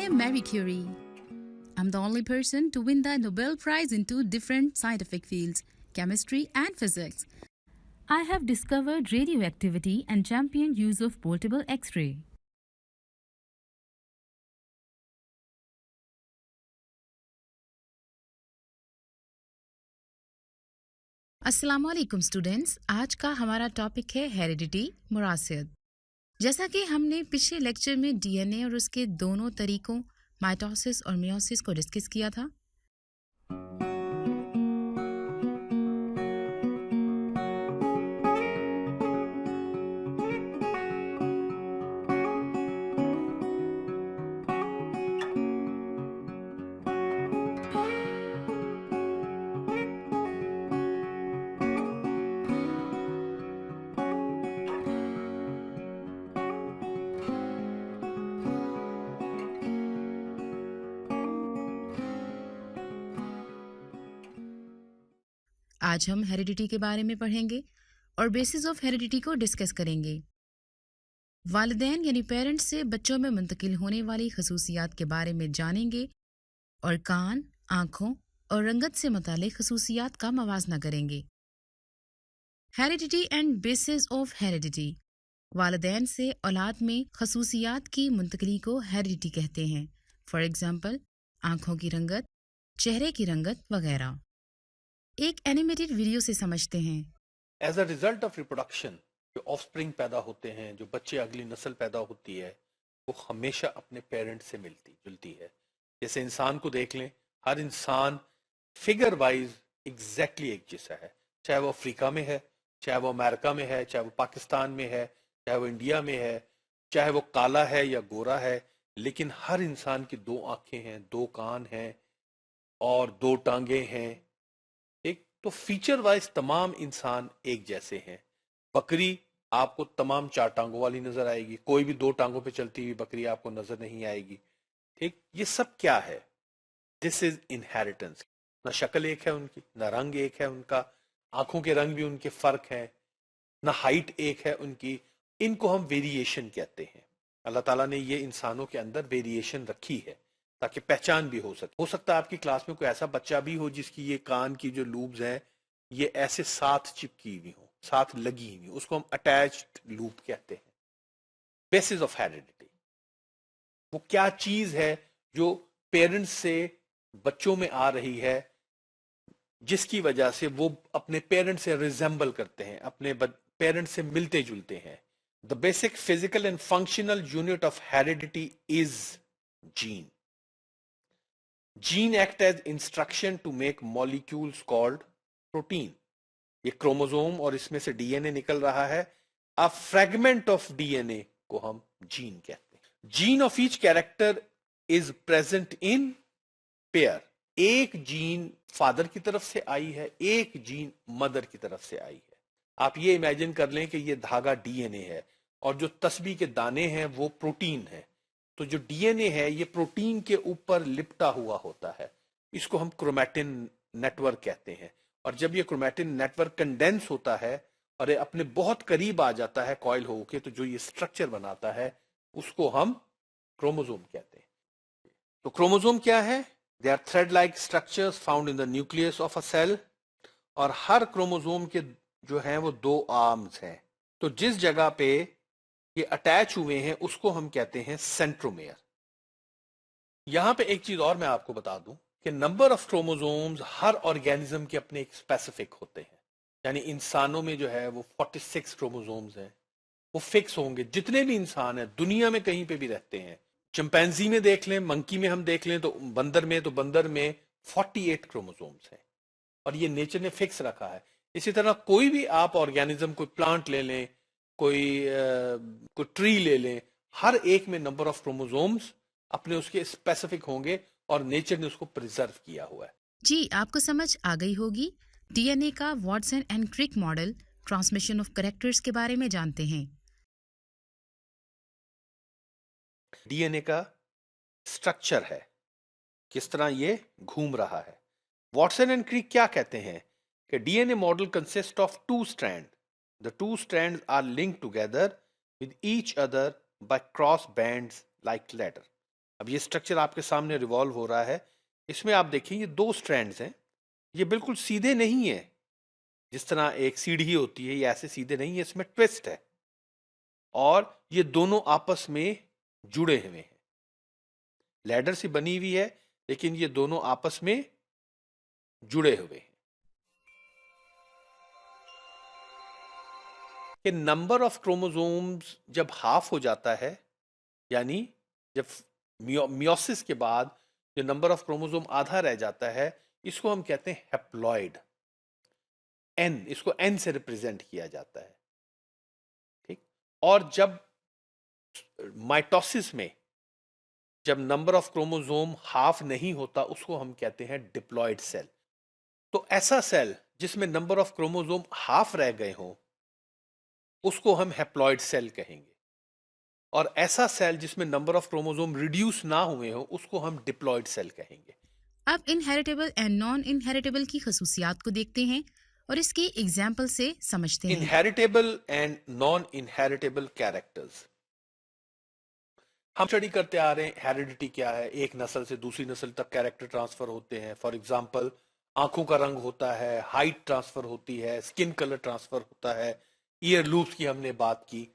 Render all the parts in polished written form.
am Marie Curie. I'm the only person to win the Nobel Prize in two different scientific fields, chemistry and physics. I have discovered radioactivity and championed use of portable X-ray. अस्सलाम वालेकुम students, आज का हमारा topic है heredity, विरासत। जैसा कि हमने पिछले लेक्चर में डीएनए और उसके दोनों तरीकों माइटोसिस और मियोसिस को डिस्कस किया था। आज हम हेरिडिटी के बारे में पढ़ेंगे और बेसिस ऑफ हेरिडिटी को डिस्कस करेंगे। वालिदैन यानी पेरेंट्स से बच्चों में मुंतकिल होने वाली खसूसियात के बारे में जानेंगे और कान, आँखों और रंगत से मुतालिक खसूसियात का मवाजना करेंगे। Heredity and bases of heredity. वालिदैन से औलाद में खसूसियात की मुंतकिली को हेरिडिटी कहते हैं। फॉर एग्जाम्पल, आँखों की रंगत, चेहरे की रंगत वगैरह। एक एनिमेटेड वीडियो से समझते हैं। As a result of reproduction जो ऑफस्प्रिंग पैदा होते हैं, जो बच्चे अगली नस्ल पैदा होती है, वो हमेशा अपने पेरेंट्स से मिलती जुलती है। जैसे इंसान को देख लें, हर इंसान फिगर वाइज एग्जैक्टली एक जैसा है, चाहे वो अफ्रीका में है, चाहे वो अमेरिका में है, चाहे वो पाकिस्तान में है, चाहे वो इंडिया में है, चाहे वो काला है या गोरा है, लेकिन हर इंसान की दो आंखें हैं, दो कान हैं और दो टांगे हैं। तो फीचर वाइज तमाम इंसान एक जैसे हैं। बकरी आपको तमाम चार टांगों वाली नजर आएगी, कोई भी दो टांगों पे चलती हुई बकरी आपको नजर नहीं आएगी। ठीक, ये सब क्या है? This is inheritance. ना शक्ल एक है उनकी, ना रंग एक है उनका, आंखों के रंग भी उनके फर्क हैं, ना हाइट एक है उनकी। इनको हम वेरिएशन कहते हैं। अल्लाह ताला ने ये इंसानों के अंदर वेरिएशन रखी है ताकि पहचान भी हो सके। हो सकता है आपकी क्लास में कोई ऐसा बच्चा भी हो जिसकी ये कान की जो लूब्स हैं ये ऐसे साथ चिपकी हुई हो, साथ लगी हुई, उसको हम अटैच्ड लूप कहते हैं। बेसिस ऑफ हेरिडिटी वो क्या चीज है जो पेरेंट्स से बच्चों में आ रही है, जिसकी वजह से वो अपने पेरेंट्स से रिजेंबल करते हैं, अपने पेरेंट्स से मिलते जुलते हैं। The basic physical and functional unit of heredity is gene. Gene act as instruction to make molecules called protein. ये क्रोमोसोम और इसमें से डीएनए निकल रहा है। अ फ्रेगमेंट ऑफ डीएनए को हम जीन कहते हैं। Gene of each character is present in pair. एक जीन फादर की तरफ से आई है, एक जीन मदर की तरफ से आई है। आप ये इमेजिन कर लें कि ये धागा डीएनए है और जो तस्बीह के दाने हैं वो प्रोटीन है। तो जो डीएनए है ये प्रोटीन के ऊपर लिपटा हुआ होता है, इसको हम क्रोमैटिन नेटवर्क कहते हैं। और जब ये क्रोमैटिन नेटवर्क कंडेंस होता है और ये अपने बहुत करीब आ जाता है कॉइल होके, तो जो ये स्ट्रक्चर बनाता है उसको हम क्रोमोसोम कहते हैं। तो क्रोमोसोम क्या है? They are thread like structures found in the nucleus of a cell. और हर क्रोमोसोम के जो हैं वो दो आर्म्स हैं। तो जिस जगह पे ये अटैच हुए हैं उसको हम कहते हैं सेंट्रोमेयर। यहां पे एक चीज और मैं आपको बता दूं कि number of chromosomes her organism के अपने एक स्पेसिफिक होते हैं। यानी इंसानों में जो है वो 46 क्रोमोसोम्स हैं, वो फिक्स होंगे। जितने भी इंसान हैं दुनिया में कहीं पे भी रहते हैं, चिंपैंजी में देख लें, मंकी में हम देख लें, तो बंदर में 48 क्रोमोसोम्स हैं और ये नेचर ने फिक्स रखा है। इसी तरह कोई भी आप ऑर्गेनिज्म, कोई प्लांट ले लें, कोई ट्री ले लें, हर एक में नंबर ऑफ क्रोमोसोम्स अपने उसके स्पेसिफिक होंगे और नेचर ने उसको प्रिजर्व किया हुआ है। जी, आपको समझ आ गई होगी। डीएनए का Watson and Crick model transmission of characters के बारे में जानते हैं। डीएनए का स्ट्रक्चर है, किस तरह ये घूम रहा है। वाटसन एंड क्रिक क्या कहते हैं कि DNA model consist of two strand. The two strands are linked together with each other by cross bands like ladder. अब ये स्ट्रक्चर आपके सामने रिवॉल्व हो रहा है। इसमें आप देखिए ये 2 स्ट्रैंड्स हैं। ये बिल्कुल सीधे नहीं है। जिस तरह एक सीढ़ी होती है, ये ऐसे सीधे नहीं है, इसमें ट्विस्ट है। और ये दोनों आपस में जुड़े हुए हैं। लैडर से बनी हुई है, लेकिन ये दोनों आपस में जुड़े हुए हैं। कि नंबर ऑफ क्रोमोसोम्स जब हाफ हो जाता है, यानी जब मियोसिस के बाद जो नंबर ऑफ क्रोमोसोम आधा रह जाता है, इसको हम कहते हैं हैप्लॉइड। एन, इसको एन से रिप्रेजेंट किया जाता है। ठीक। और जब माइटोसिस में जब नंबर ऑफ क्रोमोसोम हाफ नहीं होता, उसको हम कहते हैं डिप्लॉइड सेल। तो ऐसा सेल जिसमें नंबर ऑफ क्रोमोसोम हाफ रह गए हों, उसको हम हैप्लॉइड सेल कहेंगे। और ऐसा सेल जिसमें नंबर ऑफ क्रोमोसोम रिड्यूस ना हुए हो, उसको हम डिप्लॉइड सेल कहेंगे। अब इनहेरिटेबल एंड नॉन इनहेरिटेबल की खसूसियात को देखते हैं और इसके एग्जाम्पल से समझते हैं। Inheritable and non inheritable characters हम स्टडी करते आ रहे हैं। हेरिडिटी क्या है? एक नस्ल से दूसरी नस्ल तक कैरेक्टर ट्रांसफर होते हैं। फॉर एग्जाम्पल, आंखों का रंग होता है, हाइट ट्रांसफर होती है, स्किन कलर ट्रांसफर होता है, ईयर लूप्स की हमने बात की।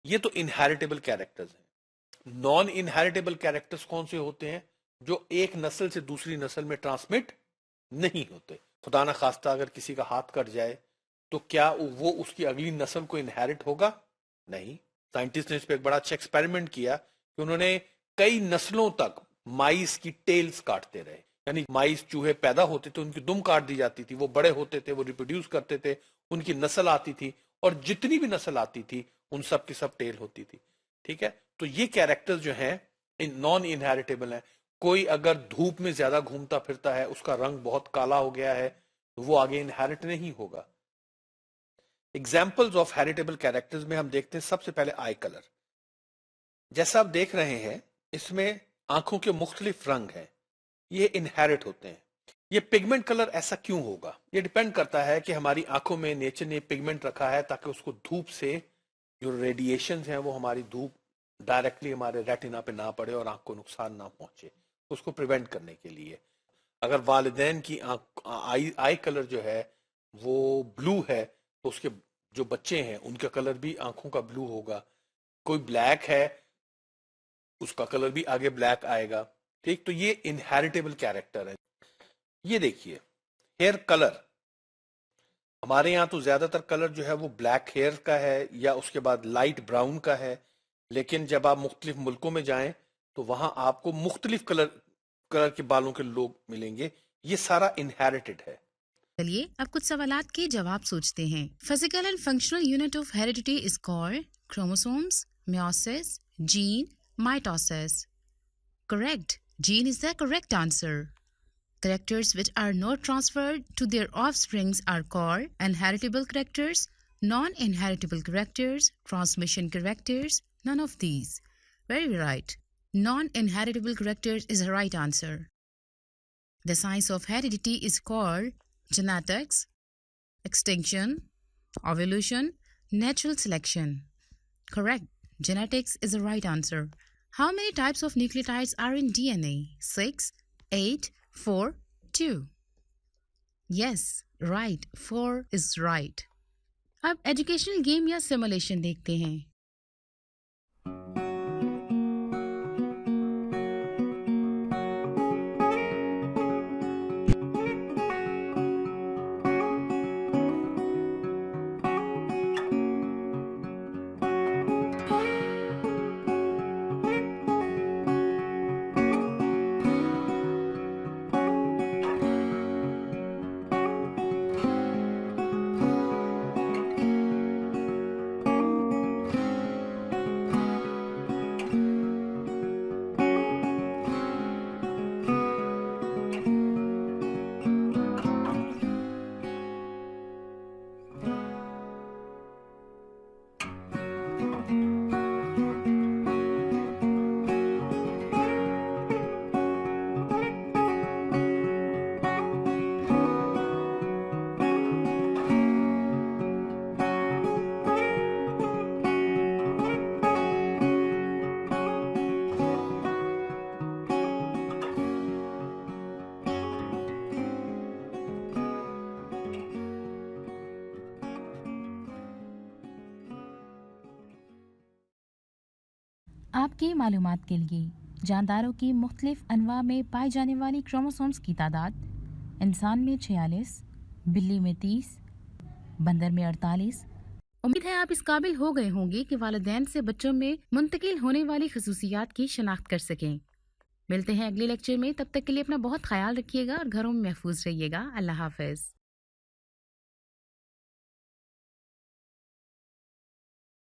ये तो इनहेरिटेबल कैरेक्टर्स हैं। नॉन इनहेरिटेबल कैरेक्टर्स कौन से होते हैं? जो एक नस्ल से दूसरी नस्ल में ट्रांसमिट नहीं होते। खुदा ना खास्ता अगर किसी का हाथ कट जाए, तो क्या वो उसकी अगली नस्ल को इनहेरिट होगा? नहीं। साइंटिस्ट ने इस पर एक बड़ा अच्छा एक्सपेरिमेंट किया कि उन्होंने कई नस्लों तक माइस की टेल्स काटते रहे। यानी माइस चूहे पैदा होते थे, उनकी दुम काट दी जाती थी, वो बड़े होते थे, वो रिप्रोड्यूस करते थे, उनकी नस्ल आती थी, और जितनी भी नस्ल आती थी उन सब की सब टेल होती थी। ठीक है। तो ये कैरेक्टर्स जो हैं नॉन इनहेरिटेबल हैं। कोई अगर धूप में ज्यादा घूमता फिरता है, उसका रंग बहुत काला हो गया है, तो वो आगे इनहेरिट नहीं होगा। एग्जाम्पल्स ऑफ हेरिटेबल कैरेक्टर्स में हम देखते हैं सबसे पहले आई कलर। जैसा आप देख रहे हैं, इसमें आंखों के मुख्तलिफ रंग हैं, ये इनहेरिट होते हैं। ये पिगमेंट कलर ऐसा क्यों होगा? ये डिपेंड करता है कि हमारी आंखों में नेचर ने पिगमेंट रखा है ताकि उसको धूप से जो रेडिएशन हैं वो हमारी धूप डायरेक्टली हमारे रेटिना पे ना पड़े और आंख को नुकसान ना पहुंचे, उसको प्रिवेंट करने के लिए। अगर वालिदैन की आई कलर जो है वो ब्लू है, तो उसके जो बच्चे हैं उनका कलर भी आंखों का ब्लू होगा। कोई ब्लैक है, उसका कलर भी आगे ब्लैक आएगा। ठीक। तो ये इनहेरिटेबल कैरेक्टर है। ये देखिए, हेयर कलर, हमारे यहाँ तो ज्यादातर कलर जो है वो ब्लैक हेयर का है या उसके बाद लाइट ब्राउन का है। लेकिन जब आप मुख्तलिफ मुल्कों में जाएं, तो वहां आपको मुख्तलिफ कलर कलर के बालों के लोग मिलेंगे। ये सारा इनहेरिटेड है। चलिए अब कुछ सवालात के जवाब सोचते हैं। Physical and functional unit of heredity is called chromosomes, meiosis, gene, mitosis. Correct. Gene is the correct answer. Characters which are not transferred to their offsprings are called inheritable characters, non-inheritable characters, transmission characters, none of these. Very right. Non-inheritable characters is the right answer. The science of heredity is called genetics, extinction, evolution, natural selection. Correct. Genetics is the right answer. How many types of nucleotides are in DNA? 6, 8, 4, 2. Yes, right. 4 is right. अब educational game या simulation देखते हैं। आपकी मालूमात के लिए जानदारों की मुख्तलिफ अनवा में पाई जाने वाली क्रोमोसोम्स की तादाद इंसान में 46, बिल्ली में 30, बंदर में 48। उम्मीद है आप इस काबिल हो गए होंगे कि वालिदैन से बच्चों में मुंतकिल होने वाली खसूसियात की शनाख्त कर सकें। मिलते हैं अगले लेक्चर में, तब तक के लिए अपना बहुत ख्याल रखिएगा और घरों में महफूज रहिएगा। अल्लाह हाफ़िज़।